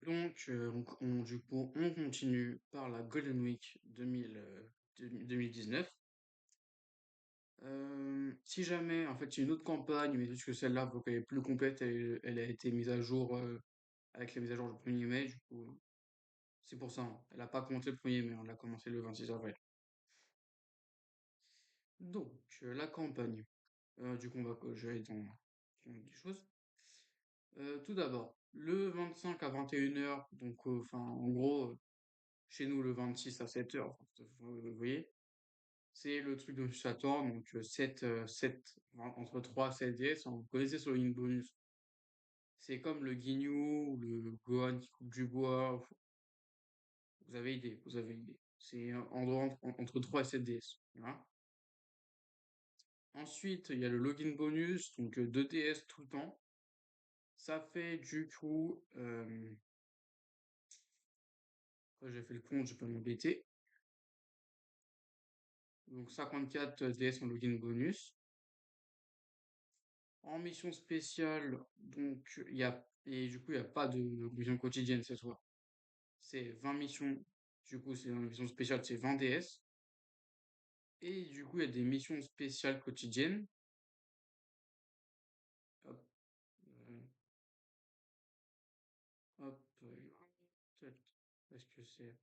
Donc, du coup, on continue par la Golden Week 2019. Si jamais, en fait, il y a une autre campagne, mais juste que celle-là, faut qu'elle est plus complète, elle a été mise à jour avec la mise à jour du 1er mai, du coup, c'est pour ça, hein. Elle n'a pas commencé le 1er mai, on l'a commencé le 26 avril. Donc, la campagne, du coup, je vais aller dans des choses. Tout d'abord, le 25 à 21 h, donc, enfin, en gros, chez nous, le 26 à 7 h, vous voyez, c'est le truc de Saturn, donc 7, entre 3 et 7 DS, hein, vous connaissez sur une bonus. C'est comme le Ginyu ou le Gohan qui coupe du bois. Vous avez idée, vous avez idée. C'est entre 3 et 7 DS. Voilà. Ensuite, il y a le login bonus, donc 2 DS tout le temps. Ça fait du coup. Quand j'ai fait le compte, je peux m'embêter. Donc 54 DS en login bonus. En mission spéciale, donc il y a. Et du coup, il n'y a pas de mission quotidienne cette fois. C'est 20 missions. Du coup, c'est une mission spéciale, c'est 20 DS. Et du coup, il y a des missions spéciales quotidiennes. Hop, euh, hop, est-ce que c'est.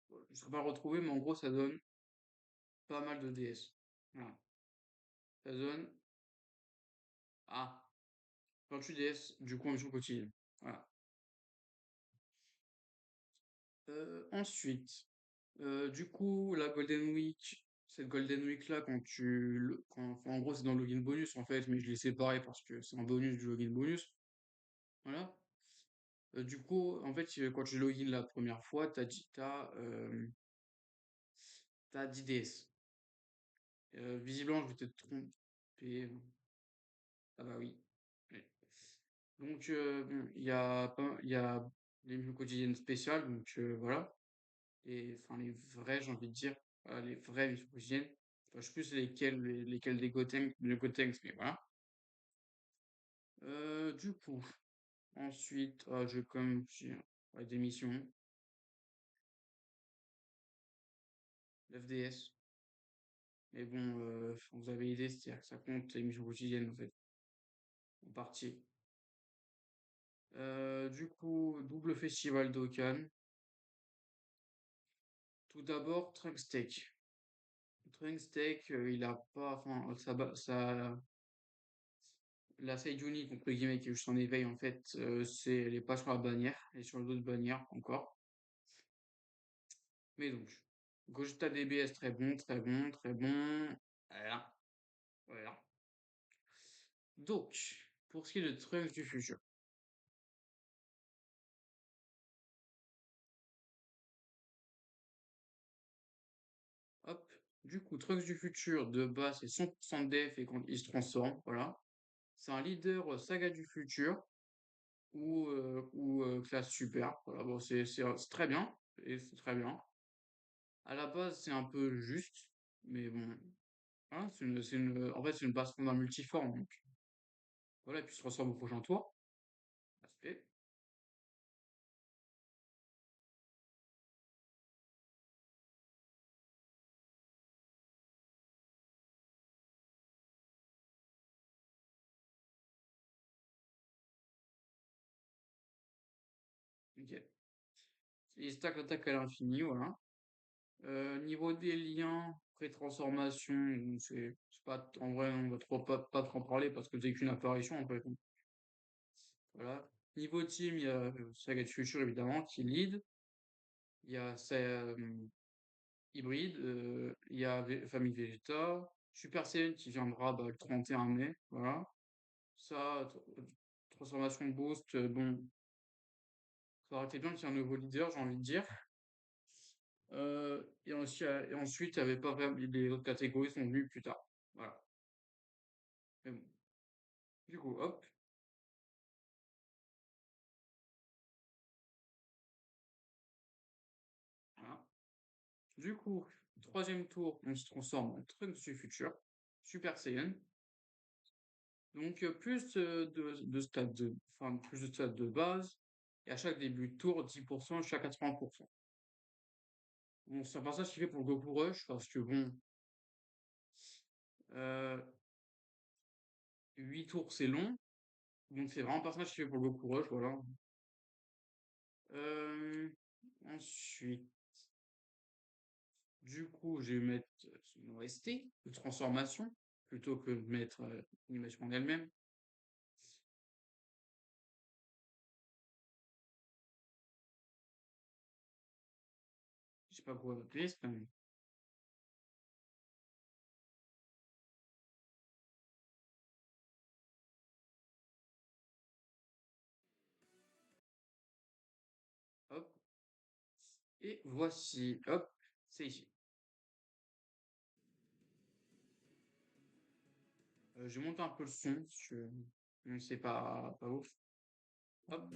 Je ne sais pas le retrouver, mais en gros, ça donne pas mal de DS. Voilà. Ça donne. Ah, 28 DS, du coup, en mission quotidienne. Voilà. Ensuite, du coup, la Golden Week, cette Golden Week là, enfin, en gros, c'est dans le login bonus en fait, mais je l'ai séparé parce que c'est un bonus du login bonus. Voilà. Du coup, en fait, quand tu login la première fois, t'as 10 DS. Visiblement, je vais peut-être tromper. Ah bah oui. Ouais. Donc, bon, il y a les missions quotidiennes spéciales, donc voilà. Et enfin, les vrais, j'ai envie de dire, les vraies missions quotidiennes. Enfin, je sais plus lesquelles des Gotenks, mais voilà. Du coup, ensuite, je comme ouais, des missions, l'FDS. Mais bon, vous avez idée, c'est-à-dire que ça compte les missions quotidiennes en fait, en partie. Du coup, double festival d'Okan. Tout d'abord, Trunksteak. Trunksteak, il a pas, enfin, la Seiyuni, contre guillemets, qui est juste en éveil, en fait, elle est pas sur la bannière, elle est sur d'autres bannières encore. Mais donc, Gogeta DBS, très bon, très bon, très bon. Voilà, voilà. Donc, pour ce qui est de Trunks du futur, hop, du coup, Trunks du futur, de base, c'est 100% de def et quand il se transforme, voilà. C'est un leader saga du futur ou classe super. Voilà, bon, c'est très bien, et c'est très bien. À la base, c'est un peu juste, mais bon, voilà, en fait, c'est une base fondamental multiforme, donc voilà, et puis il se transforme au prochain tour. Aspect. Ok. Il stack l'attaque à l'infini, voilà. Niveau des liens, pré-transformation, c'est pas, en vrai, on va pas trop en parler parce que c'est qu'une apparition, en fait. Voilà. Niveau team, il y a Saga de Future, évidemment, qui lead. Il y a Hybride, il y a Famille Vegeta, Super Saiyan qui viendra bah, le 31 mai, voilà. Ça, transformation boost, bon, ça aurait été bien qu'il y ait un nouveau leader, j'ai envie de dire. Et ensuite, il y avait pas vraiment, les autres catégories sont venues plus tard. Voilà. Mais bon. Du coup, hop. Voilà. Du coup, troisième tour, on se transforme en Trunks du futur, Super Saiyan. Donc plus de stades plus de stades de base, et à chaque début de tour, 10% jusqu'à 80%. Bon, c'est un passage qui fait pour le Goku Rush, parce que bon, euh, 8 tours c'est long, donc c'est vraiment un personnage qui fait pour le Goku Rush, voilà. Euh, Ensuite, du coup, je vais mettre une OST de transformation, plutôt que de mettre l'animation en elle-même. Je sais pas quoi appeler, c'est quand même. Hop, et voici, hop, c'est ici. Je monte un peu le son, parce que c'est pas ouf. Hop,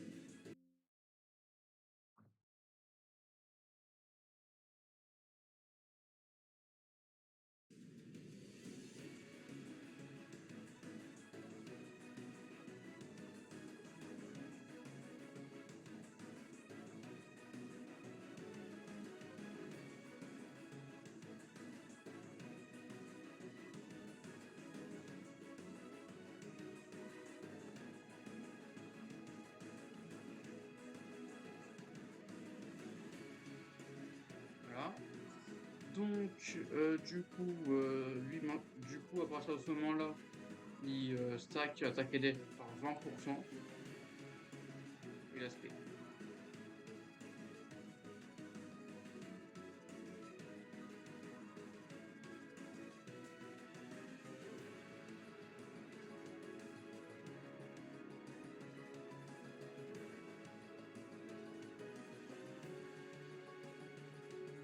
voilà. Donc, du coup, à partir de ce moment-là, il stack attaque et def par 20%, et l'aspect.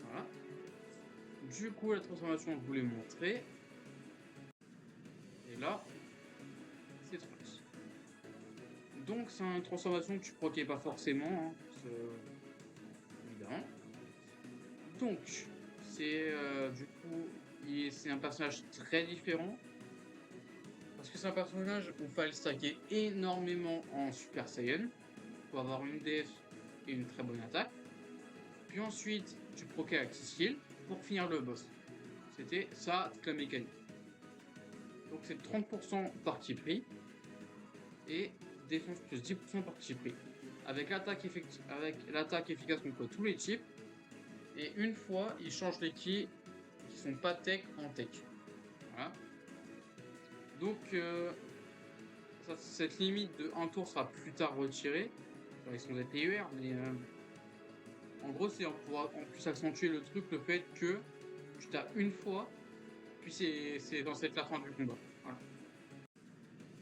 Voilà. Du coup, la transformation, je vous l'ai montré. Et là, c'est Trunks. Donc, c'est une transformation que tu proquais pas forcément, hein, évidemment. Donc, c'est du coup, c'est un personnage très différent. Parce que c'est un personnage où il fallait stacker énormément en Super Saiyan pour avoir une def et une très bonne attaque. Puis ensuite, tu proquais avec skill pour finir le boss. C'était ça, toute la mécanique. Donc c'est 30% parti pris et défense plus 10% parti pris. Avec l'attaque efficace contre tous les types. Et une fois, ils changent les ki qui sont pas tech en tech. Voilà. Donc cette limite de 1 tour sera plus tard retirée. Enfin, ils sont des TUR, mais en gros, c'est pour en plus accentuer le truc, le fait que tu t'as une fois, puis c'est dans cette la fin du combat. Voilà.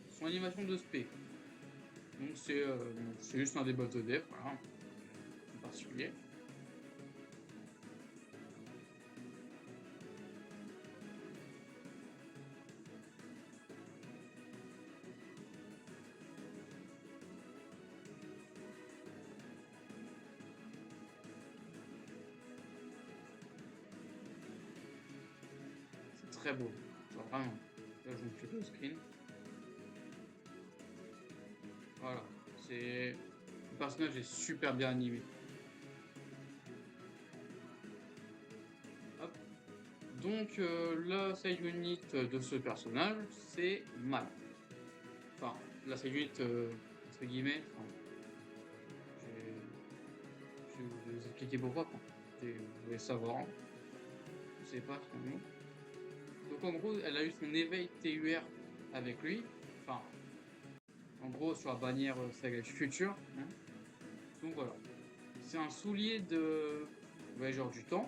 Son animation de spé. Donc c'est juste un débat de def, voilà, en particulier. C'est très beau. Genre vraiment. Là, je vous fais le screen. Voilà. C'est. Le personnage est super bien animé. Hop. Donc la side unit de ce personnage, c'est Mal. Enfin, la side unit entre guillemets. Enfin, je vais vous expliquer pourquoi. Quoi. Vous voulez savoir. Hein. Je sais pas finalement. Donc en gros, elle a eu son éveil TUR avec lui. Enfin, en gros, sur la bannière Saga Future. Hein. Donc voilà. C'est un soulier de voyageur du temps.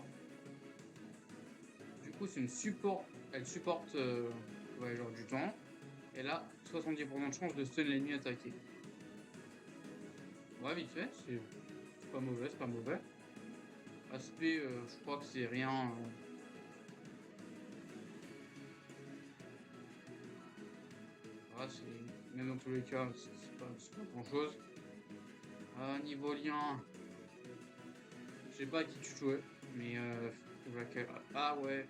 Du coup, c'est une support. Elle supporte voyageur du temps. Elle a 70% de chance de stun l'ennemi attaqué. Ouais, vite fait, c'est pas mauvais, c'est pas mauvais. Aspect, je crois que c'est rien. Voilà, même dans tous les cas, c'est pas grand chose. Niveau lien, je sais pas à qui tu jouais, mais ah ouais,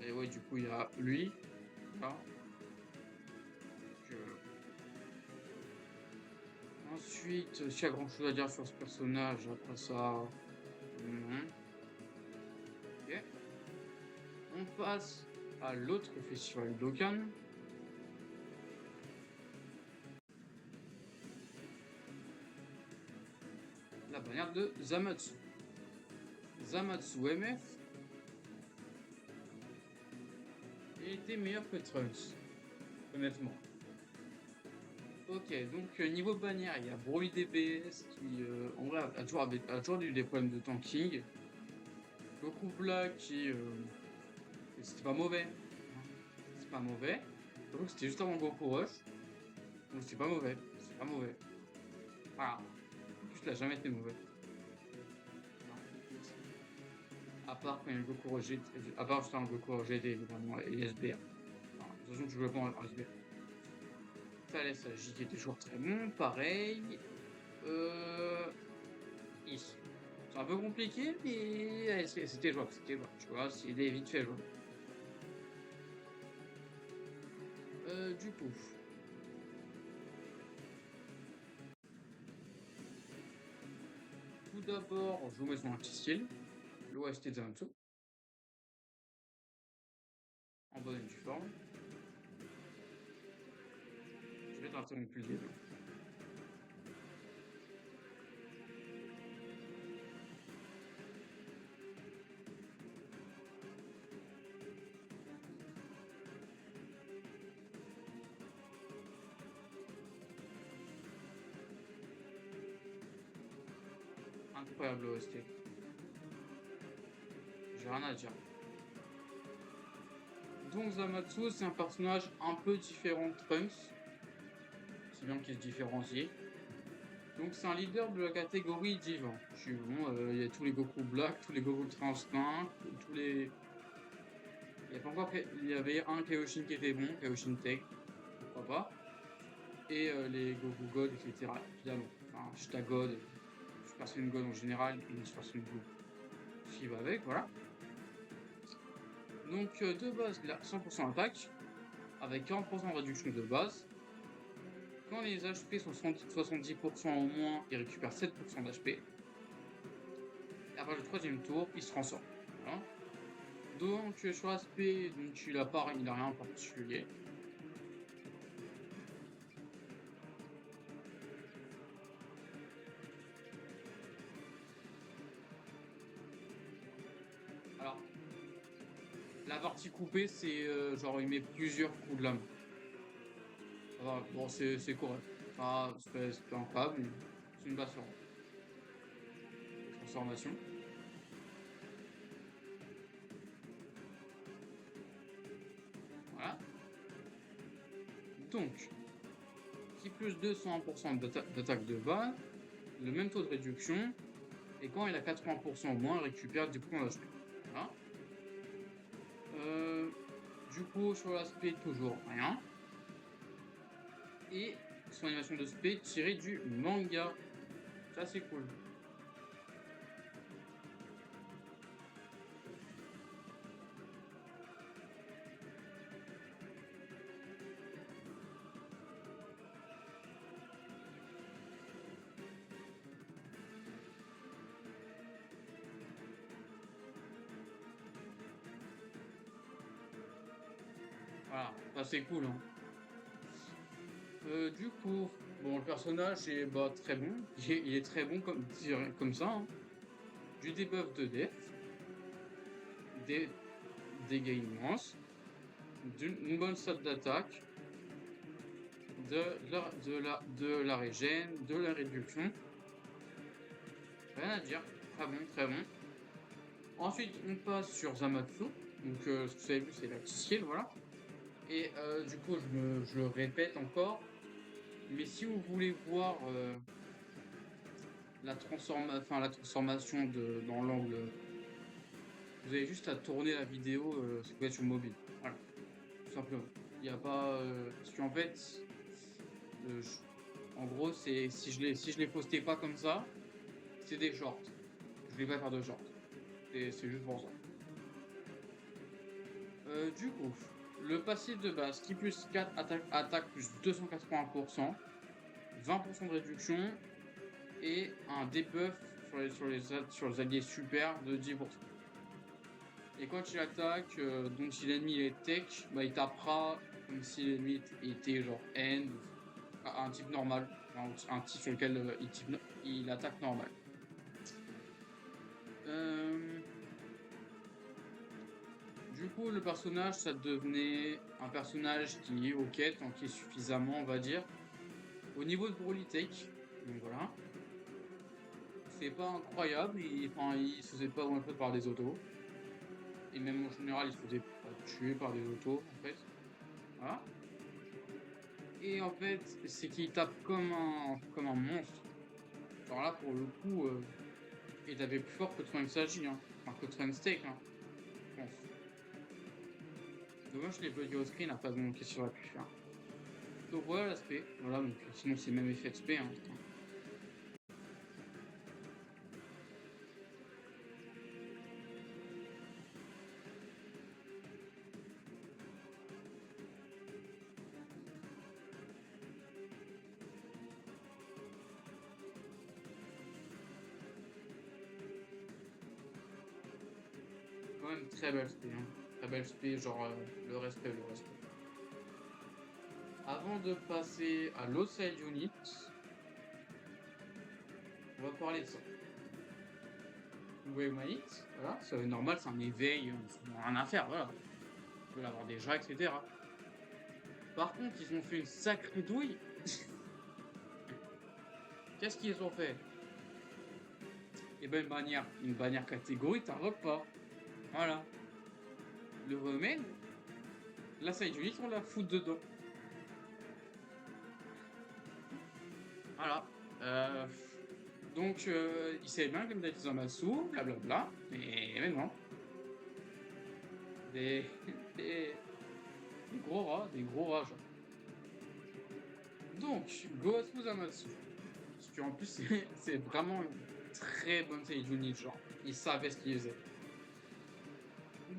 et ouais, du coup il y a lui, là. Ensuite, s'il y a grand chose à dire sur ce personnage, après ça, non. Ok. On passe à l'autre festival Dokkan. La bannière de Zamatsu. Zamatsu MF. Il était meilleur que Trunks, honnêtement. Ok, donc niveau bannière, il y a Broly DBS qui, en vrai, a toujours eu des problèmes de tanking. Goku Black qui, c'était pas mauvais, hein. C'est pas mauvais. Surtout que c'était juste avant Goku Rush, donc c'est pas mauvais, c'est pas mauvais. Voilà, juste il a jamais été mauvais. Voilà. À part quand il y a eu Goku Rush, à part juste avant Goku Rush GT évidemment et SBR. Voilà, de toute façon, je jouais pas en SBR. Thalès J qui était toujours très bon, pareil. Euh, C'est un peu compliqué, mais ouais, c'était jouable, tu vois, il est vite fait jouable. Du coup, tout d'abord, je vous mets son petit style, l'OST de Zanatsu, en bonne et due forme. Je vais t'interrompre depuis le début. Incroyable OST, j'ai rien à dire. Donc Zamatsu, c'est un personnage un peu différent de Trunks, si bien qu'il se différencie. Donc c'est un leader de la catégorie divin. Bon, il y a tous les Goku Black, tous les Goku Ultra Instinct, tous les... Il y a pas encore... Il y avait un Kaioshin qui était bon, Kaioshin Tech, pourquoi pas. Et les Goku God, etc. Évidemment. Enfin, Shita God, Super Saiyan God en général, et Super Saiyan Blue qui va avec, voilà. Donc de base, il a 100% attaque, avec 40% de réduction de base. Quand les HP sont 70% au moins, il récupère 7% d'HP. Et après le troisième tour, il se transforme. Voilà. Donc sur l'aspect, donc il a rien en particulier. Alors, la partie coupée, c'est genre il met plusieurs coups de lame. Alors, bon, c'est correct. C'est pas incroyable, mais c'est une base transformation. Voilà. Donc, qui plus 201% d'attaque de base, le même taux de réduction, et quand il a 80% au moins, il récupère 10% d'HP. Voilà. Euh, du coup, sur l'aspect, toujours rien. Et son animation de spé tirée du manga. Ça, c'est cool. Voilà, ça, c'est cool, hein. Du coup, bon, le personnage est bah, très bon. Il est très bon comme ça, hein. Du debuff de def, des dégâts immenses, une bonne stat d'attaque, de la régène, de la réduction. Rien à dire. Très bon, très bon. Ensuite, on passe sur Zamatsu. Donc, ce que vous avez vu, c'est la petite skill, voilà. Et du coup, je le répète encore. Mais si vous voulez voir la transformation dans l'angle, vous avez juste à tourner la vidéo si vous êtes sur mobile. Voilà, tout simplement. Il n'y a pas. Parce qu'en fait, euh, je- en gros, c'est si je les postais pas comme ça, c'est des shorts. Je vais pas faire de shorts. C'est juste pour ça. Du coup, le passif de base, qui plus 4 attaque plus 280%, 20% de réduction, et un debuff sur les alliés super de 10%. Et quand il attaque, donc si l'ennemi est tech, bah il tapera comme si l'ennemi était genre end, un type normal, un type sur lequel il attaque normal. Du coup, le personnage, ça devenait un personnage qui est ok, tant qu'il est suffisamment, on va dire. Au niveau de Broly Tech, donc voilà, c'est pas incroyable, il se faisait pas one-shot par des autos. Et même en général, il se faisait pas tuer par des autos, en fait. Voilà. Et en fait, c'est qu'il tape comme un monstre. Alors là, pour le coup, il avait plus fort que Trunks Agi, hein. Enfin, que Trunks Steak, hein, je pense. Dommage, les buddy au screen n'a pas montré ce qu'il aurait pu faire. Donc voilà l'aspect. Voilà, donc sinon c'est même effet XP, hein, putain. Quand même très belle spé, hein. Très belle spé, genre le respect, le respect. Avant de passer à l'Outside Unit, on va parler de ça. Wave Might, voilà, c'est normal, c'est un éveil, on n'a rien à faire, voilà. On peut l'avoir déjà, etc. Par contre, ils ont fait une sacrée douille. Qu'est-ce qu'ils ont fait? Eh ben une bannière catégorie, t'invoques pas. Voilà. Le remède, la side unit, on la fout dedans. Voilà. Donc, il savait bien comme d'habitude Zamasu, blablabla, mais non. Des, des, des gros rats, genre. Donc, Goatsu Zamasu. Parce qu'en plus, c'est vraiment une très bonne side unit, genre. Ils savaient ce qu'ils faisaient.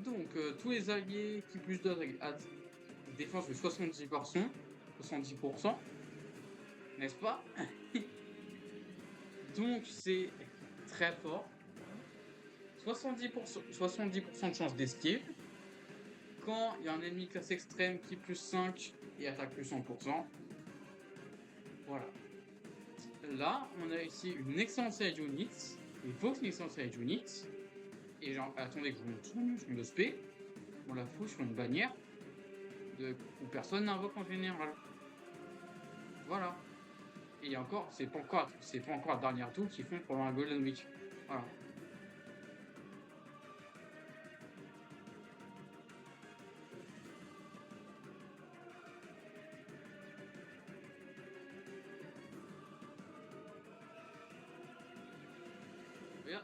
Donc, tous les alliés qui plus d'autres défense de 70%, n'est-ce pas? Donc, c'est très fort. 70% de chance d'esquive. Quand il y a un ennemi classe extrême qui plus 5 et attaque plus 100%. Voilà. Là, on a ici une excellente side unit. Il faut que une excellente side unit. Et genre, attendez que je vous montre son de spé. On la fout sur une bannière où personne n'invoque en général. Voilà. Et encore, c'est pas encore la dernière tour qu'ils font pendant la Golden Week. Voilà.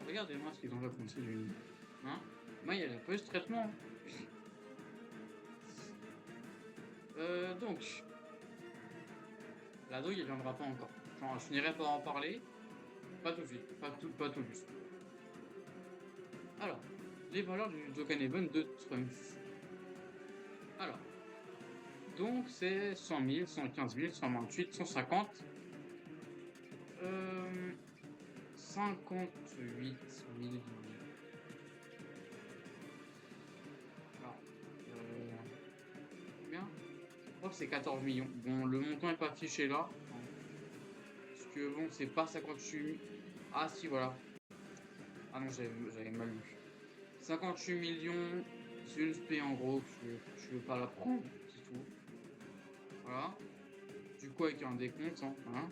Regardez-moi ce qu'ils ont fait du. Hein? Moi, il y a la post traitement. Donc, la douille, elle viendra pas encore. Genre, je finirai par en parler. Pas tout de suite. Pas tout juste. Alors, les valeurs du Dokkan Event de Trunks. Alors, donc c'est 100 000, 115 000, 128, 150. 58 000. Alors, combien? Je crois que c'est 14 millions. Bon, le montant n'est pas affiché là. Parce que bon, c'est pas 58 000. Ah si, voilà. Ah non, j'avais mal lu. 58 millions, c'est une spé en gros, tu veux pas la prendre, c'est tout. Voilà. Du coup, avec un décompte, hein.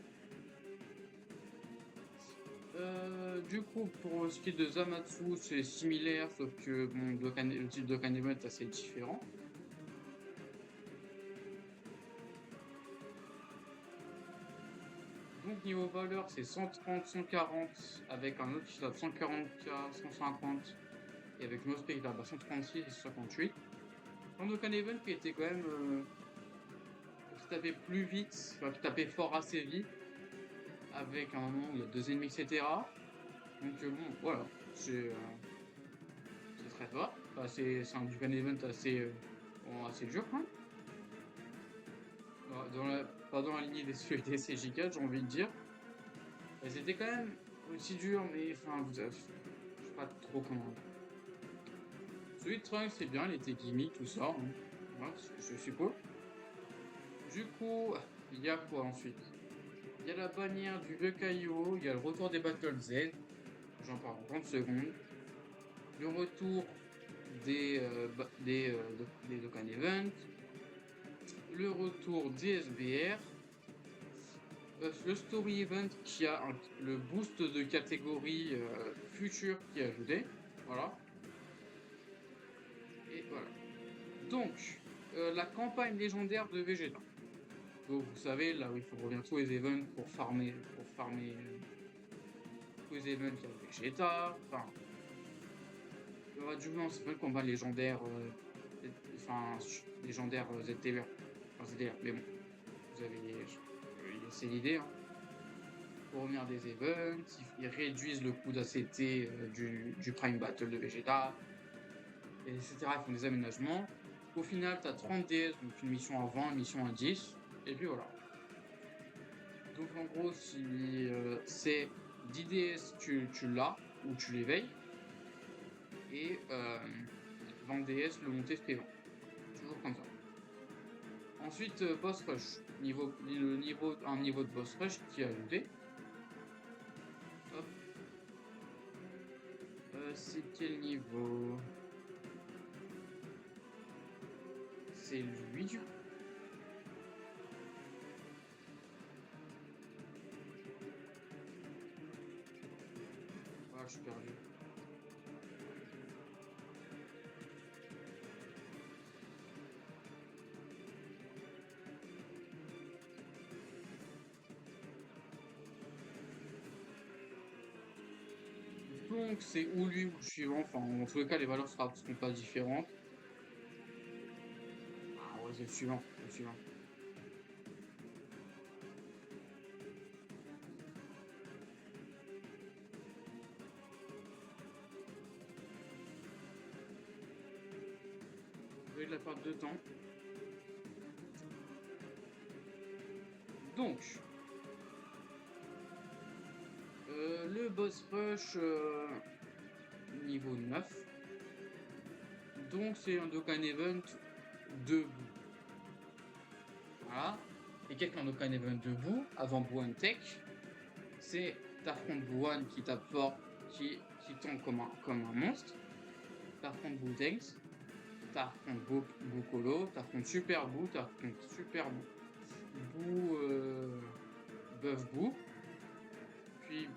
Du coup, pour ce qui est de Zamatsu, c'est similaire, sauf que bon, le type de Dokkan Event est assez différent. Donc niveau valeur, c'est 130, 140, avec un autre qui tape 140k, 150, et avec une autre spé qui tape à 136 et 158. Un Dokkan Event qui était quand même qui tapait plus vite, enfin, qui tapait fort assez vite, avec un moment où il y a deux ennemis, etc. Donc bon, voilà, c'est très fort. Enfin, c'est un Dokkan Event assez, bon, assez dur, hein. Pas dans la lignée des CJ4, j'ai envie de dire. Elles étaient quand même aussi dures, mais enfin, je sais pas trop comment. Celui de Trunks, c'est bien, il était gimmick, tout ça, hein. Voilà, c'est cool. Du coup, il y a quoi ensuite? Il y a la bannière du vieux Caillou, il y a le retour des Battle Z, j'en parle en 30 secondes. Le retour des Dokkan Event, le retour des SBR, le Story Event qui a le boost de catégorie future qui est ajouté. Voilà. Et voilà. Donc, la campagne légendaire de Vegeta. Donc, vous savez, là où il faut revenir tous les events pour farmer tous les events qu'il y a avec Vegeta. Enfin, il y aura du moins, c'est pas une campagne légendaire, enfin, légendaire ZTV. Enfin, ZTV, mais bon, vous avez, c'est l'idée, hein. Pour revenir des events, ils réduisent le coût d'ACT du Prime Battle de Vegeta, etc. Ils font des aménagements. Au final, tu as 30 DS, donc une mission à 20, une mission à 10, et puis voilà. Donc en gros, si c'est 10 DS, tu l'as, ou tu l'éveilles, et 20 DS, le monter suivant. Toujours comme ça. Ensuite, boss rush. Un niveau de boss rush qui est ajouté. Hop. C'est quel niveau? C'est lui du coup. Ah, je suis perdu. Donc c'est ou lui ou le suivant. Enfin, en tous les cas, les valeurs seront pas différentes. Ah ouais, c'est le suivant. C'est le suivant. Vous avez de la perte de temps. Donc, le boss rush niveau 9. Donc c'est un Dokkan Event debout. Voilà. Et quelqu'un Dokkan Event debout, avant Buan Tech, c'est t'affrontes Buan qui tape fort, qui tombe comme un monstre. T'affrontes Butenks, t'affrontes Bukolo, t'affrontes Super Boo, t'affrontes Super Boo, Buff Boo, puis,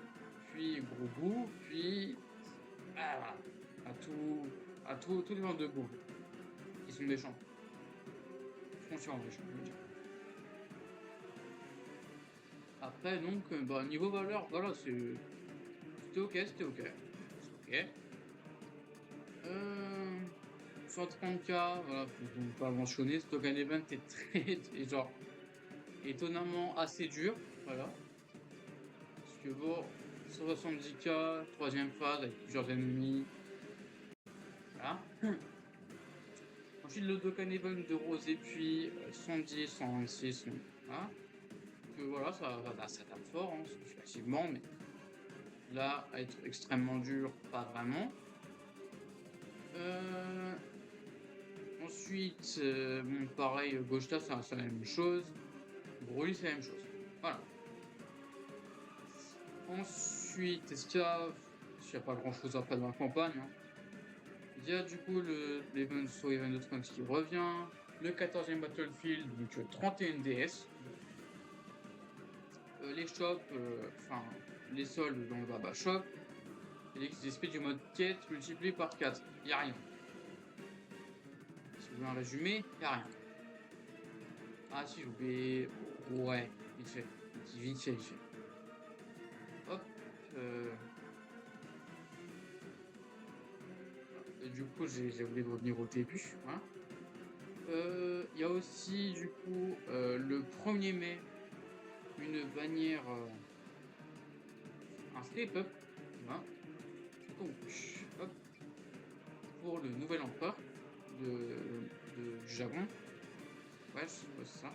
puis Gros Boo, puis voilà, tous les membres de Boo, qui sont méchants. Foncièrement méchants, je veux dire. Après, donc, bah, niveau valeur, voilà, c'était ok, c'était ok. C'est ok. 130K, voilà, faut pas mentionner, ce token event est est genre étonnamment assez dur, voilà. Parce que bon, 170K, troisième phase avec plusieurs ennemis, voilà. Ensuite, le token event de Rose et puis 110, 126, voilà. Que voilà, ça tape fort, hein, significativement, mais là, à être extrêmement dur, pas vraiment. Ensuite, bon, pareil, Gogeta, c'est la même chose. Broly, c'est la même chose. Voilà. Ensuite, est-ce qu'il y a pas grand chose après dans la campagne, hein. Il y a du coup l'Event So Event de Trunks qui revient. Le 14e Battlefield, donc 31 DS. Les shops, enfin, les soldes dans le Baba Shop. Et les XP du mode quête multiplié par 4. Y a rien. Si vous voulez un résumé, y a rien. Ah si, j'ai oublié. Ouais, vite fait. Vite fait. Hop. Et du coup, j'ai oublié de revenir au début. Hein. Il y a aussi, du coup, le 1er mai, une bannière, un step-up. Voilà. Donc, hop, pour le nouvel empereur du Japon. Ouais, c'est ça.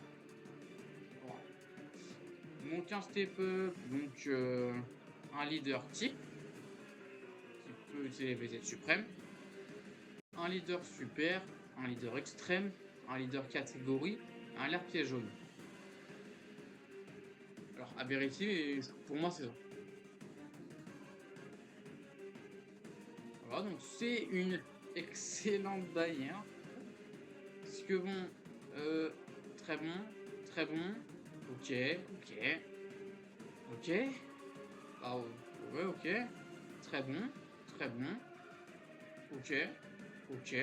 Voilà. Donc un step-up, donc un leader type qui peut utiliser les VZ suprême, un leader super, un leader extrême, un leader catégorie, un leader piège jaune. Alors à vérifier, pour moi c'est ça. Voilà, donc c'est une excellente bannière. Parce que bon, euh, très bon, très bon. Ok, ok, ok. Ah ouais, ok. Très bon, très bon. Ok, ok.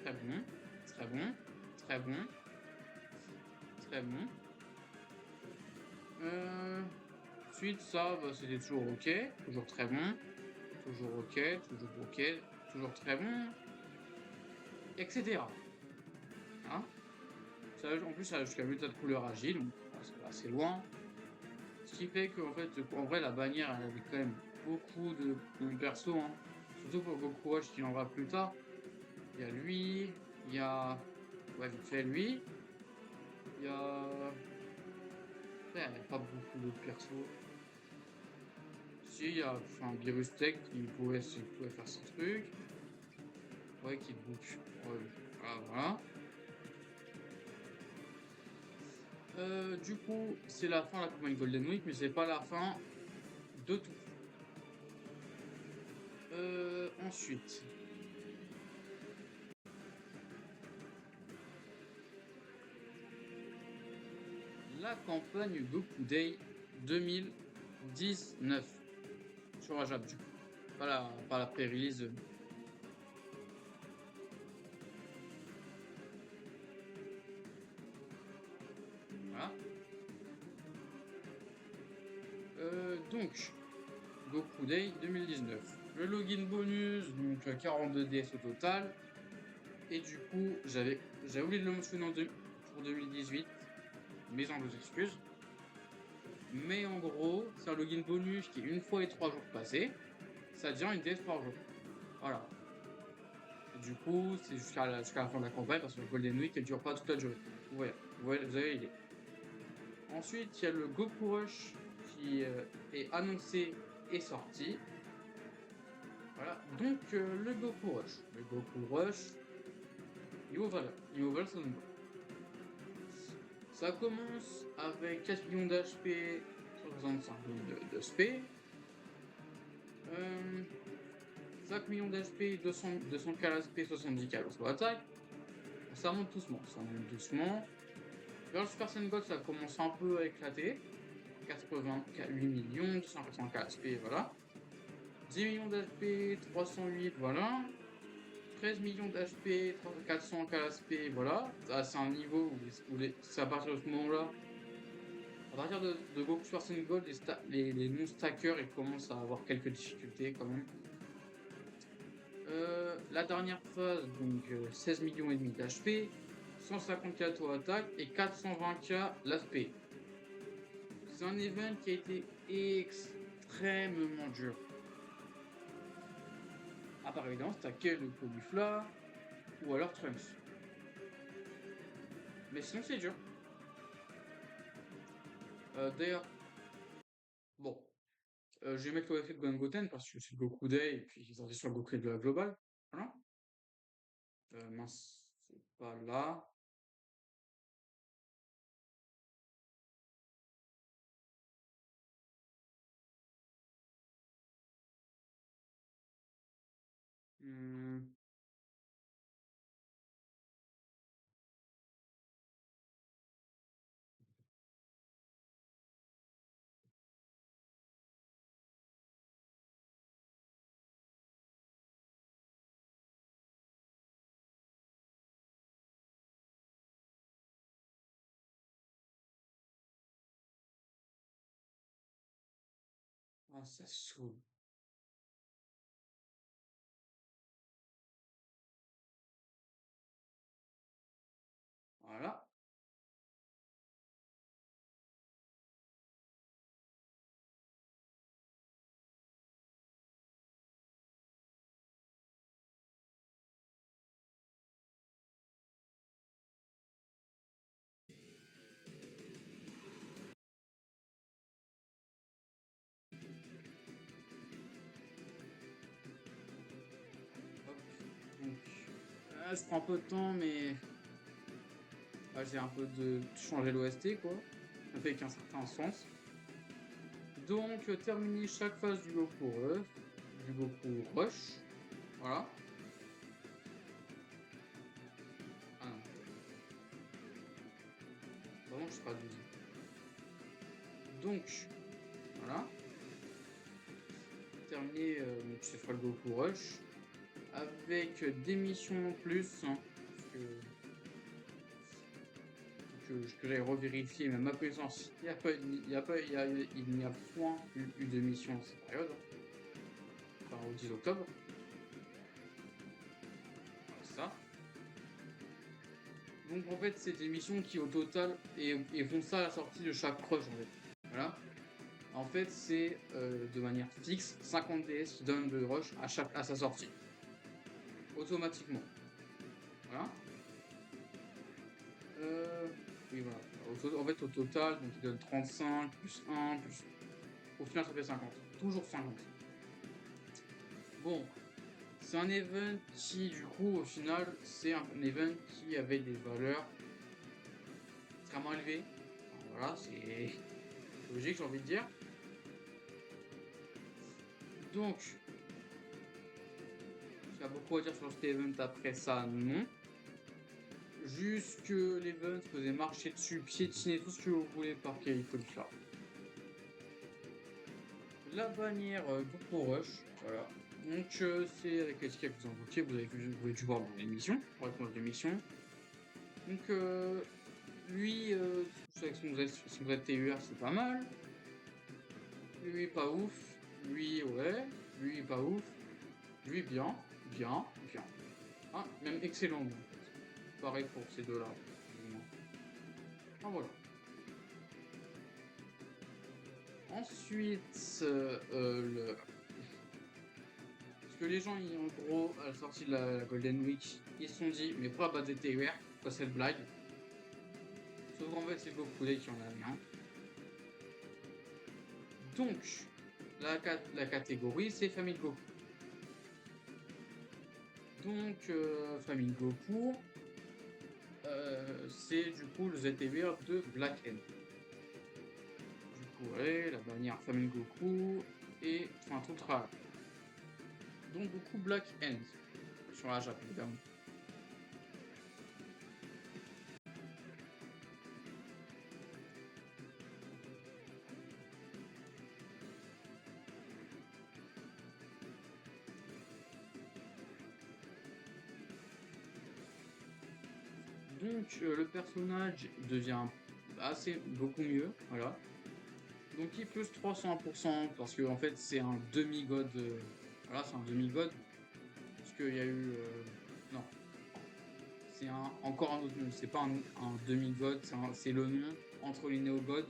Très bon, très bon, très bon, très bon. Euh, Ensuite, ça, bah, c'était toujours ok, toujours très bon, toujours ok, toujours très bon, etc. Hein? Ça, en plus, ça va jusqu'à méthode couleur agile, donc ça va assez loin. Ce qui fait qu'en fait, en vrai, la bannière, elle avait quand même beaucoup de bons persos, hein. Surtout pour Goku Rush qui en va plus tard. Il y a lui, il y a. Ouais, vite fait lui. Il y a. Après, il n'y a pas beaucoup d'autres persos. Si, il y a enfin, Virus Tech qui pouvait faire son truc. Ouais, qui bouge. Ouais, voilà, voilà. Du coup, c'est la fin de la campagne Golden Week, mais c'est pas la fin de tout. Ensuite, la campagne Goku Day 2019 sur Ajab, du coup. Pas la pré-release. Voilà. Donc, Goku Day 2019. Le login bonus, donc 42 DS au total. Et du coup, j'avais oublié de le mentionner pour 2018, mes humbles excuses. Mais en gros, c'est un login bonus qui, une fois les 3 jours passés, ça devient une DS par jour. Voilà. Et du coup, c'est jusqu'à la fin de la campagne parce que la Golden Week, elle dure pas toute la durée. Voilà, vous avez l'idée. Ensuite, il y a le Goku Rush qui est annoncé et sorti. Voilà, donc le Goku Rush. Le Goku Rush, niveau valeur, niveau valeur, ça donne quoi? Ça commence avec 4 millions d'HP, 65 000 de SP, 5 millions d'HP, 200 k d'HP, 70 k lorsqu'on attaque. Ça monte doucement, ça monte doucement. Vers le Super Saiyan God, ça commence un peu à éclater. 8 millions, 280 k d'HP, voilà. 10 millions d'HP, 308, voilà. 13 millions d'HP, 400 k d'HP, voilà. Ça, c'est un niveau où c'est à partir de ce moment-là. À partir de Goku Super Saiyan Gold, les non-stackers ils commencent à avoir quelques difficultés quand même. La dernière phase, donc 16 millions et demi d'HP, 150k taux attaque et 420k l'ASP. C'est un event qui a été extrêmement dur. À part évidemment, stacker le Caulifla ou alors Trunks. Mais sinon, c'est dur. D'ailleurs, bon, je vais mettre l'OFF de Goten parce que c'est le Goku Day et puis ils ont sur le Goku de la globale. Voilà. Mince, c'est pas là. Hmm. Ah, ça saoule. Voilà. ça prend un peu de temps, mais j'ai un peu de changer l'OST, quoi, avec un certain sens. Donc, terminer chaque phase du Goku Rush, voilà. Ah non, vraiment, je sais pas d'où dire. Donc, voilà. Terminer, donc ce sera le Goku Rush, avec des missions en plus, hein, parce que j'avais revérifié, mais à ma connaissance, il n'y a pas, il y a pas, il n'y a point eu de mission en cette période, hein, enfin au 10 octobre, voilà, ça. Donc en fait, c'est des missions qui au total, et font ça à la sortie de chaque rush en fait. Voilà. En fait, c'est de manière fixe, 50 DS qui donnent de rush à sa sortie. Automatiquement. Voilà. Oui, voilà. En fait, au total, donc il donne 35, plus 1, plus. Au final, ça fait 50. Toujours 50. Bon, c'est un event qui, du coup, au final, c'est un event qui avait des valeurs extrêmement élevées. Enfin, voilà, c'est logique, j'ai envie de dire. Donc, il y a beaucoup à dire sur cet event après ça, non. Juste que l'event faisait marcher dessus, piétiner tout ce que vous voulez par Kirito Cloud. La bannière Goku Rush, voilà. Donc c'est avec les tickets que vous invoquez, vous avez dû voir dans l'émission, réponse d'émission. Donc lui, avec son ZTUR, c'est pas mal. Lui, pas ouf. Lui, ouais. Lui, pas ouf. Lui, bien. Bien. Bien. Ah, même excellent, en fait. Pareil pour ces deux-là. Ah, voilà. Ensuite, parce que les gens, en gros, à la sortie de la Golden Week, ils se sont dit, mais pourquoi pas ZTUR? Pourquoi cette blague? Sauf qu'en fait, c'est Goku Day qui en avait un. Donc, la catégorie, c'est Famille Goku. Donc, Famille Goku, c'est du coup le ZTVR de Black End. Du coup, ouais, la bannière Famille Goku, et enfin tout sera. Donc, Goku Black End, sur la Jap, évidemment. Donc, le personnage devient beaucoup mieux, voilà. Donc, il plus 300%, parce que en fait, c'est un demi-god. Voilà, c'est un demi-god. Parce qu'il y a eu. Non, c'est encore un autre nom. C'est pas un demi-god, c'est le nom entre les néo-gods.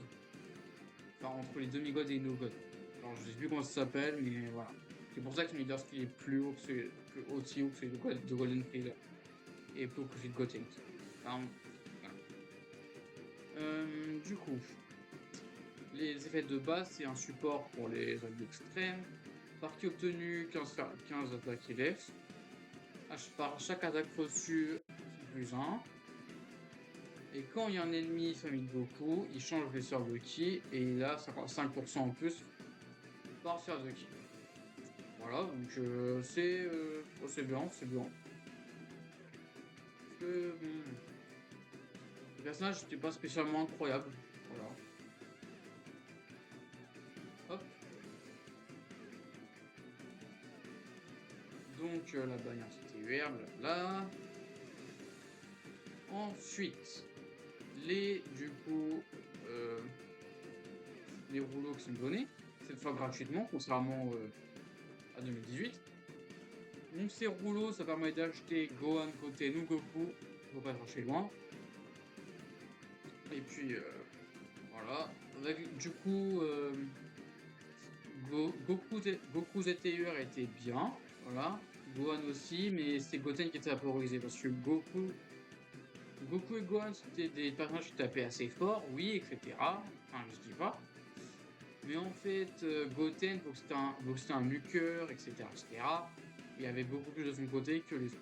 Enfin, entre les demi-gods et les néo-gods. Alors, je sais plus comment ça s'appelle, mais voilà. C'est pour ça que son leader skill est plus haut aussi haut que celui de Golden Freezer. Et plus haut que celui de Gotenks. Enfin, voilà. Du coup, les effets de base, c'est un support pour les zones extrêmes. Partie obtenue, 15 attaques et left. Par chaque attaque reçue, plus 1. Et quand il y a un ennemi famille de Goku, il change les sorts de ki et il a 55% en plus par sphère de ki. Voilà, donc c'est bien, c'est bien. Parce que le personnage n'était pas spécialement incroyable. Voilà. Hop. Donc la bannière c'était UR, blabla. Ensuite, du coup, les rouleaux qui sont donnés, cette fois gratuitement, contrairement à 2018. Donc ces rouleaux, ça permet d'acheter Gohan côté nous Goku, faut pas chercher loin. Et puis voilà, avec du coup Goku ZTUR était bien, voilà. Gohan aussi, mais c'est Goten qui était vaporisé parce que Goku et Gohan c'était des personnages qui tapaient assez fort, oui, etc. Enfin, je dis pas. Mais en fait, Goten, donc c'était un muqueur, etc., etc. Il y avait beaucoup plus de son côté que les autres.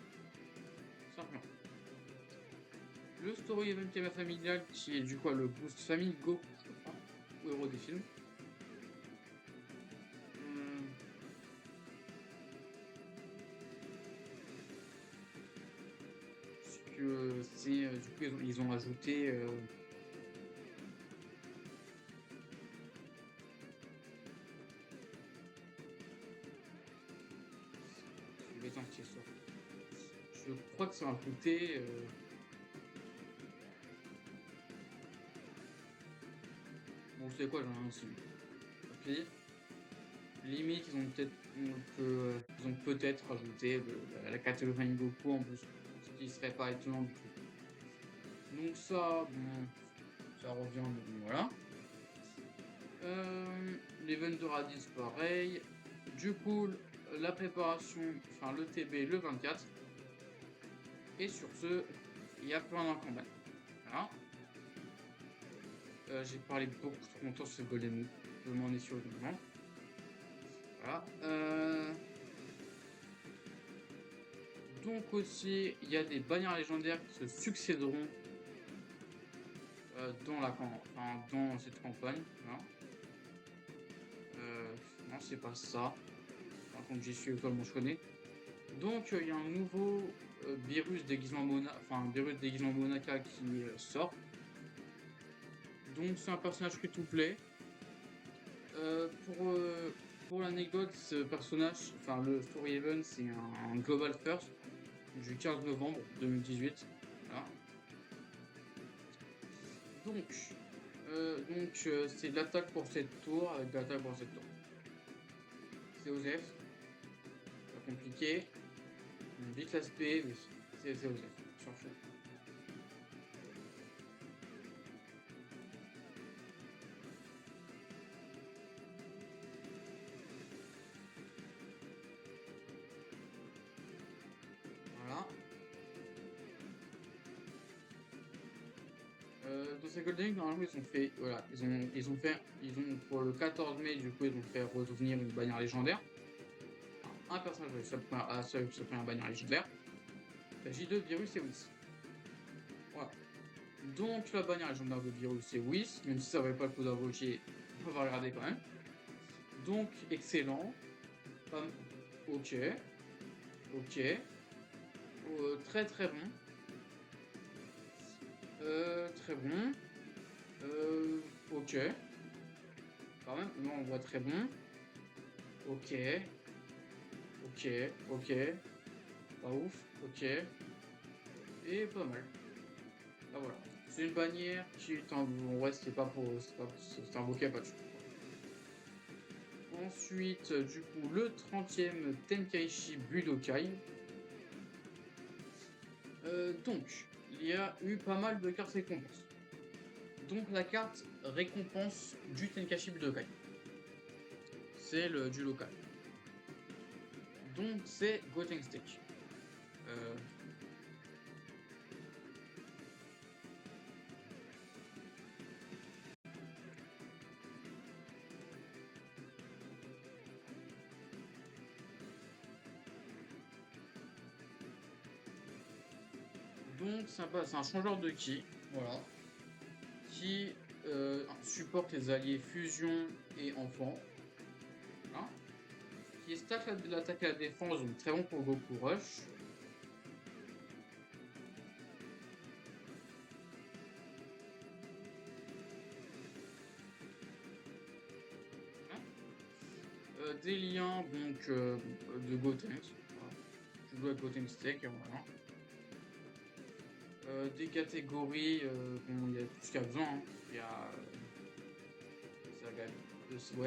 simplement. Le story event tema familial qui est du coup le boost famille Goku, je crois, ou héros des films. Que c'est du coup ils ont ajouté c'est embêtant cette histoire. Je crois que ça va coûter bon, c'est quoi, j'en ai un aussi. Tant limite ils ont peut-être rajouté la catégorie Goku en plus, ce qui serait pas étonnant du tout. Donc ça, bon, ça revient, mais bon, voilà. L'event de Raditz, pareil. Du coup, la préparation, enfin le TB le 24. Et sur ce, il y a plein d'un combat. Voilà. J'ai parlé beaucoup trop longtemps sur ce Golden Move. Je m'en ai sûr évidemment. Voilà. Donc aussi, il y a des bannières légendaires qui se succéderont dans cette campagne. Voilà. Non, c'est pas ça. Par contre, j'y suis totalement je connais. Donc, il y a un nouveau virus déguisement Monaka qui sort. Donc, c'est un personnage free-to-play. Pour l'anecdote, ce personnage, enfin le Story Event, c'est un Global First du 15 novembre 2018. Voilà. Donc, c'est de l'attaque pour cette tour avec de l'attaque pour cette tour. C'est Osef. Pas compliqué. Vite l'aspect, mais c'est Osef. Sur fond. Voilà. Dans ces Golden League, normalement, ils ont fait, voilà, pour le 14 mai, du coup, ils ont fait redevenir une bannière légendaire. Un personnage a sa première bannière légendaire. J2, Virus et Whis. Voilà. Donc, la bannière légendaire de Virus et Whis, même si ça valait pas le coup d'invoquer, on va regarder quand même. Donc, excellent. Ok. Ok. Très très bon. Très bon. Ok. Quand même, non, on voit très bon. Ok. Ok. Ok. Pas ouf. Ok. Et pas mal. Ah voilà. C'est une bannière qui est en vrai, c'était pas pour. C'est un bokeh patch. Ensuite, du coup, le 30e Tenkaichi Budokai. Donc, il y a eu pas mal de cartes récompenses. Donc, la carte récompense du Tenkaichi Budokai. C'est le du local. Donc, c'est Goten Stick. Donc, c'est un changeur de ki, voilà, qui supporte les alliés fusion et enfant, hein, qui stack l'attaque et la défense, donc très bon pour Goku Rush. Hein. Des liens donc de Gotenks, voilà. Je joue avec Gotenks Tech, voilà. Des catégories, bon, il y a tout ce qu'il y a besoin, hein. Il y a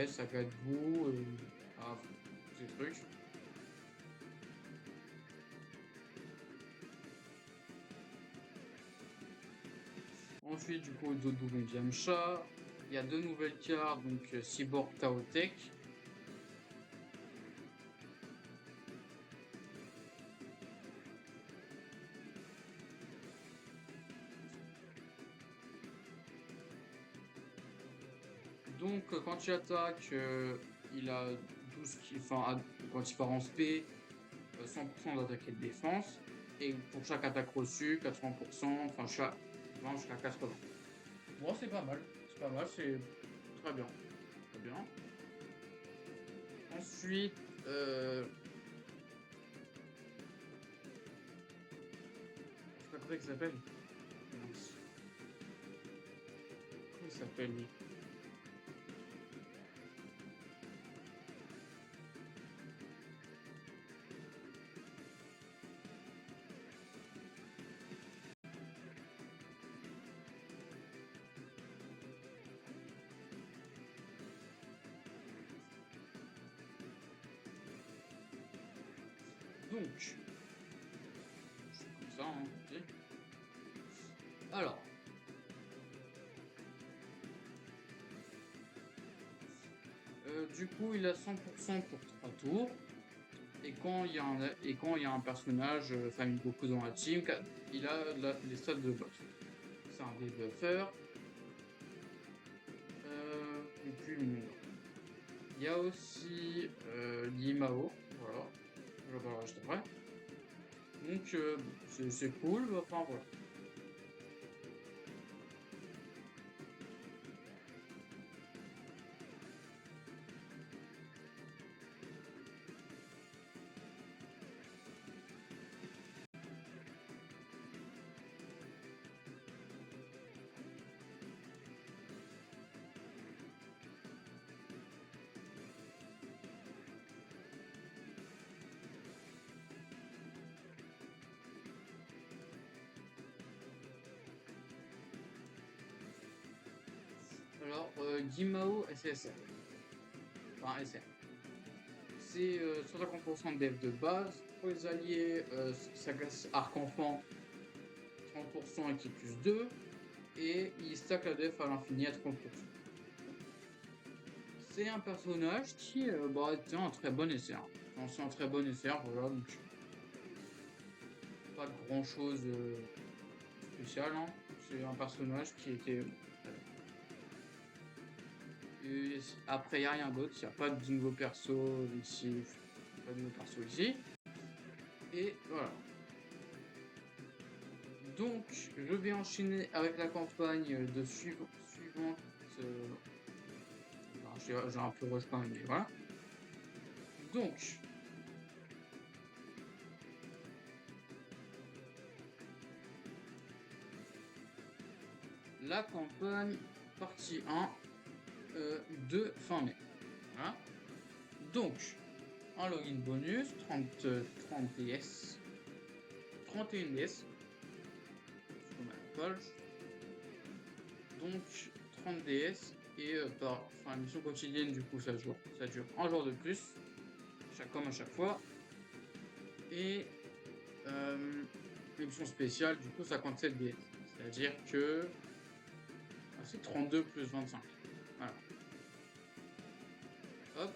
Saga de Boo, ces trucs. Ensuite, du coup, Dodo donc Yamcha. Il y a deux nouvelles cartes, donc Cyborg Taotech. Donc, quand il attaque, il a 12 qui, enfin, quand il part en SP, 100% d'attaque et de défense. Et pour chaque attaque reçue, 80%, enfin vraiment jusqu'à 80. Bon, c'est pas mal. C'est pas mal, c'est très bien. Très bien. Ensuite, je sais pas comment il s'appelle. Mince. Comment il s'appelle lui? Donc, c'est comme ça, hein, ok. Alors, du coup, il a 100% pour 3 tours. Et quand il y a un personnage famille Goku dans la team, il a les stats de boss. C'est un debuffer. Et puis le nom. Il y a aussi Limao. Voilà. Je vais juste après. Donc c'est cool. Enfin voilà. Alors Guimao SSR. Enfin SR. C'est 150% de dev de base. Pour les alliés, sa classe arc enfant, 30% et qui plus 2. Et il stack la def à l'infini à 30%. C'est un personnage qui était un très bon SR. Enfin, c'est un très bon SR, voilà, donc pas grand chose spécial. Hein. C'est un personnage qui était. Et après, il n'y a rien d'autre, il n'y a pas de nouveau perso ici. Pas de nouveau perso ici. Et voilà. Donc, je vais enchaîner avec la campagne de suivante. J'ai un peu rush quand même, mais voilà. Donc, la campagne partie 1 de fin mai. Voilà. Donc, un login bonus, 30 DS, 31 DS, je remets la page. Donc 30 DS et la mission quotidienne du coup ça dure un jour de plus, comme à chaque fois. Et l'émission spéciale du coup 57 DS. C'est-à-dire que c'est 32 plus 25. Voilà. Hop.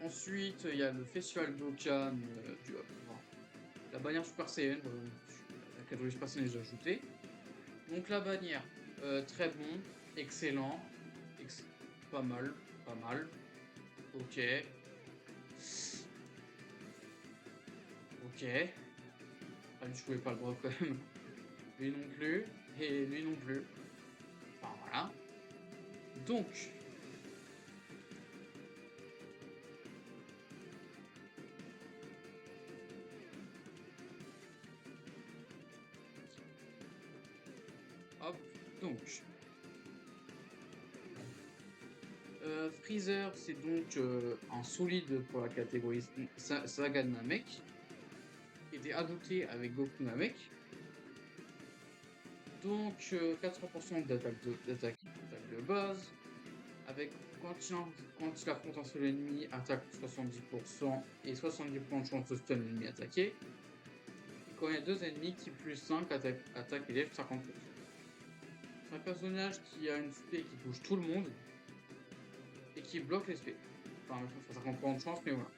Ensuite, il y a le Festival Dokkan la bannière Super Saiyan, la catégorie Super Saiyan les ajouté. Donc la bannière, très bon, excellent, pas mal, pas mal. Ok. Ok. Ah, lui, je pouvais pas le voir quand même. Lui non plus. Et lui non plus. Enfin voilà. Donc, hop. Donc, Freezer, c'est donc un solide pour la catégorie Saga de Namek, qui était ajouté avec Goku Namek. Donc, 80% d'attaque de base, avec quand il affronte un seul ennemi, attaque 70% et 70% de chance de stun l'ennemi attaqué. Et quand il y a deux ennemis qui plus 5 attaque élève 50%. C'est un personnage qui a une spé qui touche tout le monde et qui bloque les spé. Enfin, 50% de chance, mais voilà.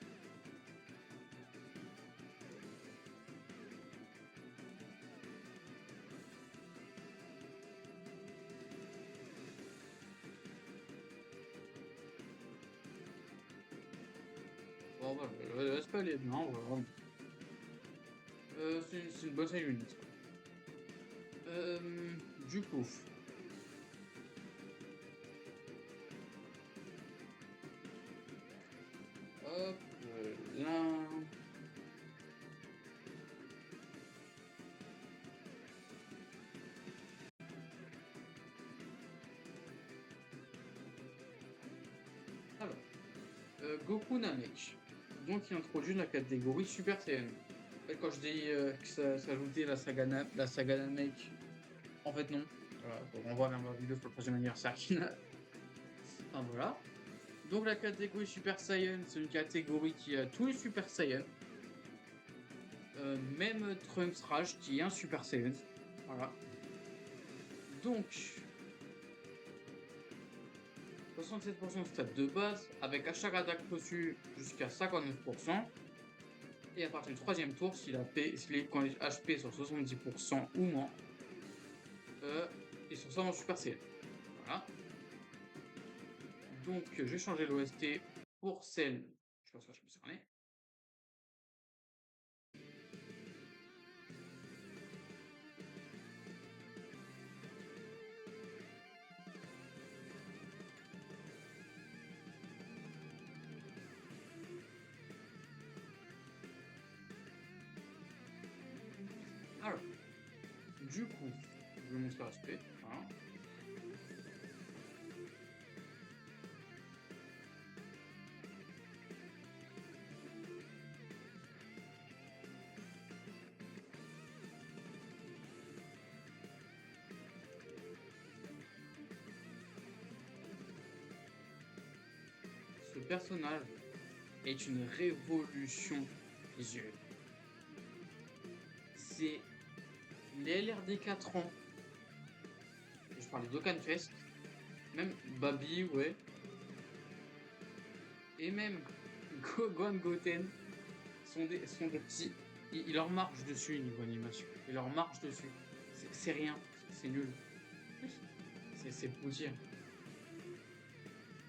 Bon, voilà, le l'aspect elle est bien, voilà. C'est une bonne taille unique. Du coup, hop, là. Alors, Goku Namek. Donc il introduit la catégorie Super Saiyan. En fait, quand je dis que ça s'ajoutait la saga Namek, en fait non. Voilà, faut renvoyer vers ma vidéo pour le troisième anniversaire Kina. Enfin voilà. Donc la catégorie Super Saiyan, c'est une catégorie qui a tous les Super Saiyan. Même Trunks Rage qui est un Super Saiyan. Voilà. Donc 67% de stats de base, avec à chaque attaque reçue jusqu'à 59%. Et à partir du troisième tour, quand les HP sur 70% ou moins, ils sont ça en Super Saiyan. Voilà. Donc je vais changer l'OST pour celle. Je pense que je me suis cerné. Alors, du coup, je vais montrer l'aspect. Voilà. Ce personnage est une révolution visuelle. C'est les LRD 4 ans. Je parlais d'Okan Fest. Même Babi, ouais. Et même Gohan Goten sont des petits. Il leur marche dessus niveau animation. Il leur marche dessus. C'est rien. C'est nul. C'est pour dire.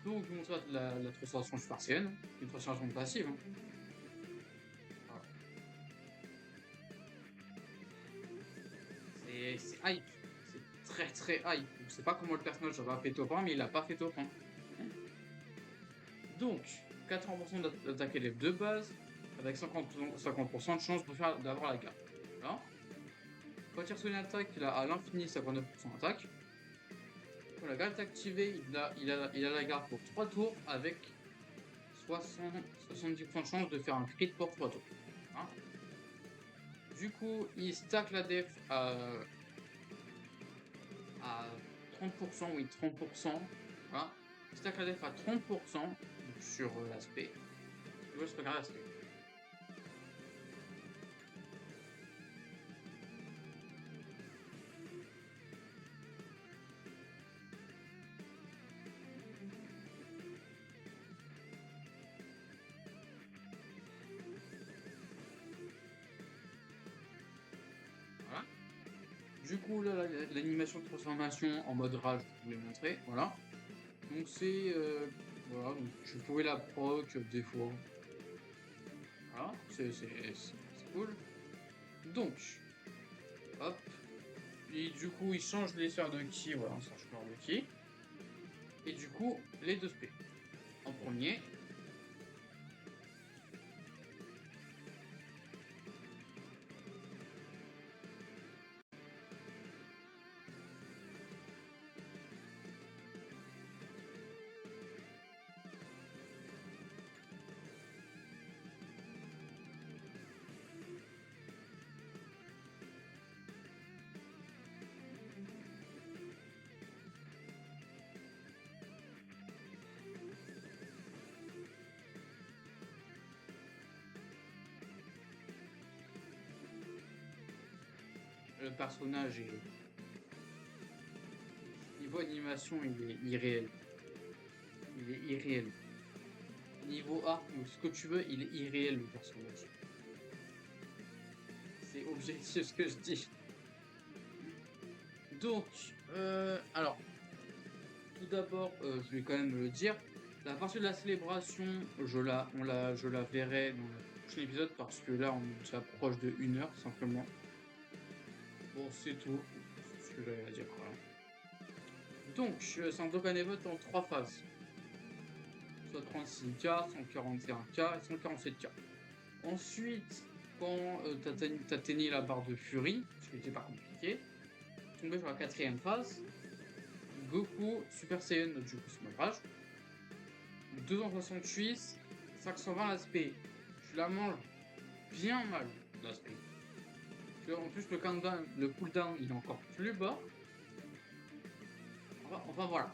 Donc, on montre la transformation spartienne, une transformation passive. Hein. Voilà. C'est hype. C'est très très hype. Je sais pas comment le personnage va fait top 1, mais il a pas fait top 1. Donc, 80% d'attaque élève de base, avec 50% de chance d'avoir la garde. Voilà. Quand il tire sur une attaque, il a à l'infini 59% d'attaque. Quand la garde est activée, il a la garde pour 3 tours avec 70% de chance de faire un crit pour 3 tours. Voilà. Du coup, il stack la def à 30%, oui, 30%. Voilà. Il stack la def à 30% sur l'aspect. Je vais se regarder l'aspect. Voilà. Du coup, là, l'animation de transformation en mode rage, je vous l'ai montré. Voilà. Donc, c'est. Voilà, donc je pouvais la proc des fois. Voilà, c'est cool. Donc, hop. Et du coup, il change les sphères de ki. Voilà, on change de ki. Et du coup, les deux spé. En premier, le personnage est. Niveau animation, il est irréel. Il est irréel. Niveau art ou ce que tu veux, il est irréel le personnage. C'est objectif ce que je dis. Donc, alors, tout d'abord, je vais quand même le dire, La partie de la célébration, je la verrai dans le prochain épisode parce que là, on est déjà proche de 1 heure, simplement. Bon, c'est tout. C'est ce que j'avais à dire, voilà. Donc, c'est un Dokkan Event en 3 phases. Soit 36K, 141K et 147K. Ensuite, quand t'atteignais la barre de Fury, ce qui n'était pas compliqué, tombé sur la 4ème phase, Goku Super Saiyan, du coup Smash Rage, 268, 520 l'aspect. Je la mange bien mal, l'aspect. En plus, le cooldown, il est encore plus bas. Enfin voilà.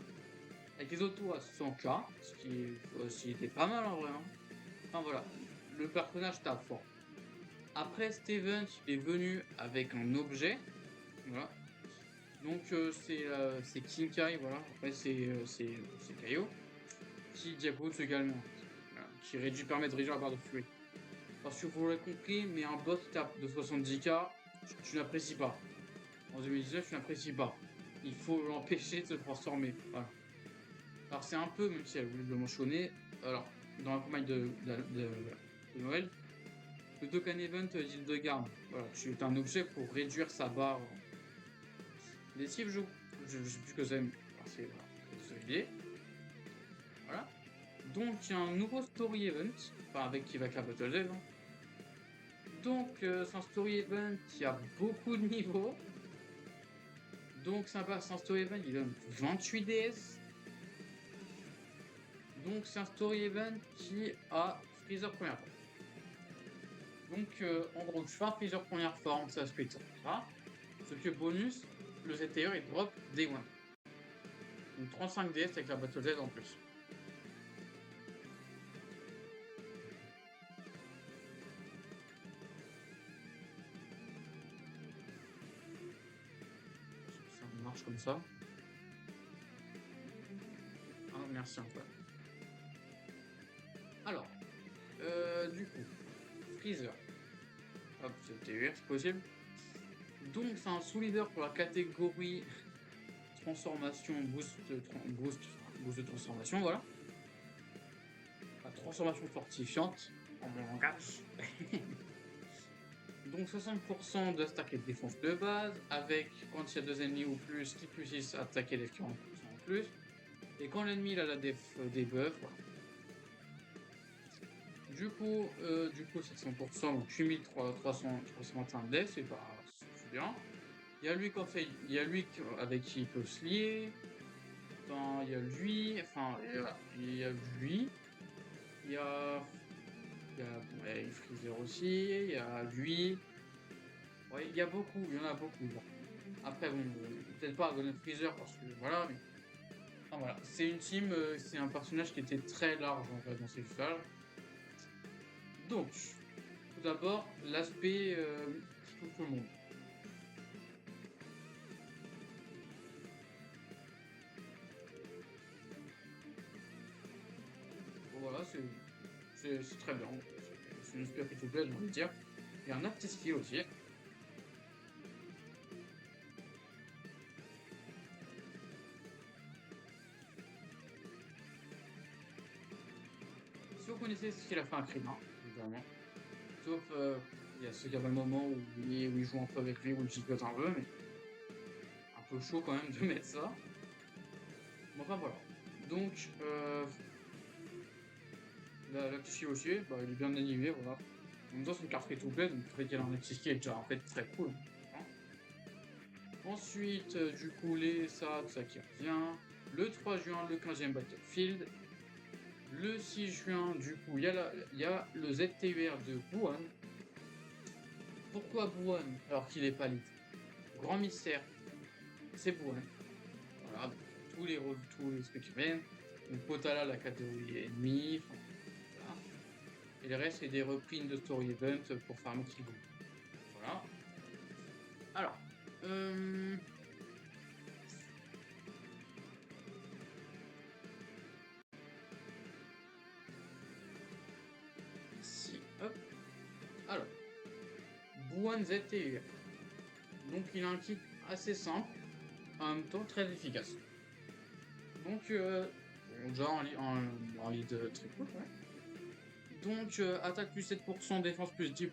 Avec les autos à 100K, ce qui était pas mal en vrai. Hein. Enfin voilà, le personnage tape fort. Après, Steven, il est venu avec un objet. Voilà. Donc c'est Kinkai, voilà. Après c'est Kaio qui diabose également. Voilà. Permet de réduire la barre de furie. Parce que vous l'avez compris, mais un boss tape de 70K, tu n'apprécies pas. En 2019, tu n'apprécies pas. Il faut l'empêcher de se transformer. Voilà. Alors c'est un peu, même si elle voulait le mentionner, alors dans la campagne de Noël, le Dokkan Event d'Hildegarde, voilà, c'est un objet pour réduire sa barre d'esquive, je sais plus ce que c'est, mais c'est voilà, voilà. Donc il y a un nouveau story event, enfin qui va avec la Battle Dev. Hein. Donc c'est un story event qui a beaucoup de niveaux. Donc c'est un story event, il donne 28 DS. Donc c'est un story event qui a Freezer première forme. Donc en gros, tu fais un Freezer première forme, ça se fait ça. Ce que bonus, le ZTE il drop Day 1. Donc 35 DS avec la Battle Z en plus. Ça marche comme ça. Ah, merci Antoine. Alors, du coup, Freezer. Hop, ZTE, c'est possible. Donc c'est un sous-leader pour la catégorie transformation, boost de transformation, voilà. La transformation fortifiante, en mon langage. Donc 60% de stack et de défense de base, avec quand il y a 2 ennemis ou plus qui puissent attaquer les 40% en plus. Et quand l'ennemi a la def debuff, voilà. Du coup c'est 100%, donc 8321 def, c'est bien. Il y a lui avec qui il peut se lier. Enfin, il y a lui, il y a Freezer aussi, il y a lui. Ouais, il y en a beaucoup. Bon. Après, bon, peut-être pas Golden Freezer parce que voilà, mais. Enfin, voilà, c'est une team, c'est un personnage qui était très large en fait dans ses phases. Donc, tout d'abord, l'aspect qui touche tout le monde. Bon, voilà, c'est très bien. C'est une aspect qui te plaît, j'ai envie de dire. Il y a un autre petit skill aussi. Si vous connaissez ce qu'il a fait un crime, hein, évidemment. Sauf, il y a ce qu'il y avait un moment où il joue un peu avec lui, où il gigote un peu, mais un peu chaud quand même de mettre ça. Bon, enfin voilà. Donc, la petite aussi, bah, il est bien animé, voilà. En même temps, c'est une carte free-to-play, donc le fait qu'elle a un petit est déjà en fait très cool. Hein. Ensuite, du coup, tout ça qui revient. Le 3 juin, le 15e Battlefield. Le 6 juin, du coup, il y a le ZTUR de Wuhan. Pourquoi Wuhan alors qu'il est pas lit? Grand mystère, c'est Wuhan. Voilà, tous les trucs qui viennent. Donc Potala, la catégorie ennemie. Voilà. Et le reste, c'est des reprints de story event pour farmer Kigo. Voilà. Alors, ici, hop. Alors, Buan ZTUR. Donc, il a un kit assez simple, en même temps très efficace. Donc, déjà en lead très cool, ouais. Donc, attaque plus 7%, défense plus 10%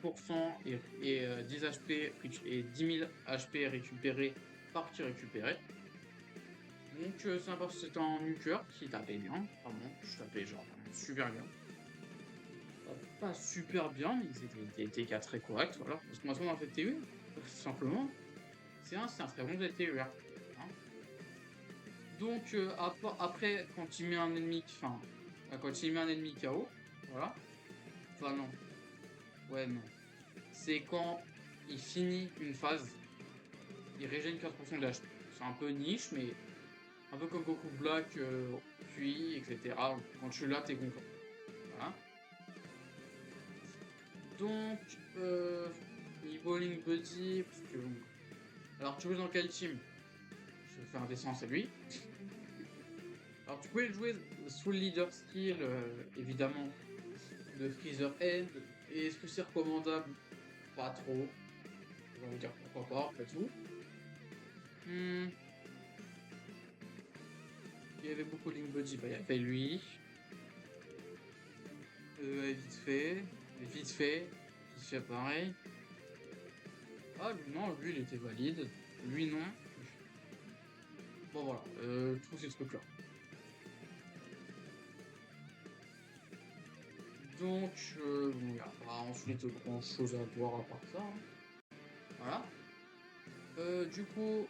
et 10 HP et 10 000 HP récupérés par tir récupéré. Donc, c'est un nuker qui tapait bien, vraiment, je tapais genre vraiment super bien. Pas super bien, mais c'était des TK très corrects, voilà. Parce que maintenant on a fait TU, tout simplement. C'est un très bon TUR. Hein. Donc, après, quand il met un ennemi, enfin, quand il met un ennemi KO, voilà. Enfin, non. Ouais, non. C'est quand il finit une phase, il régène 15% de HP. C'est un peu niche, mais un peu comme Goku Black, QI, etc. Quand tu l'as, t'es content. Voilà. Donc, niveau Link Buddy, parce que bon. Alors, tu joues dans quel team? Je vais faire un dessin, c'est lui. Alors, tu pouvais le jouer sous le leader skill, évidemment, de Freezer End. Et est-ce que c'est recommandable? Pas trop. Je vais vous dire pourquoi pas, après tout. Il y avait beaucoup de Link Buddy, bah, il y avait lui. Vite fait pareil. Ah non, lui il était valide. Lui non. Bon voilà, tous ces trucs-là. Donc, bon, il n'y a pas ensuite grand chose à voir à part ça. Hein. Voilà. Du coup,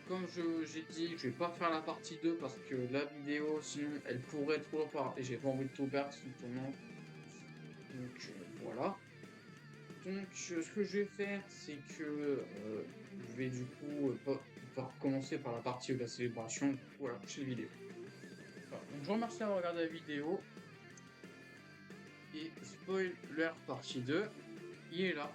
comme j'ai dit, je vais pas faire la partie 2 parce que la vidéo, sinon, elle pourrait trop part et j'ai pas envie de tout perdre simplement. Donc, voilà. Donc, ce que je vais faire, c'est que je vais du coup commencer par la partie de la célébration pour la prochaine vidéo. Voilà. Donc, je vous remercie d'avoir regardé la vidéo. Et spoiler partie 2, il est là.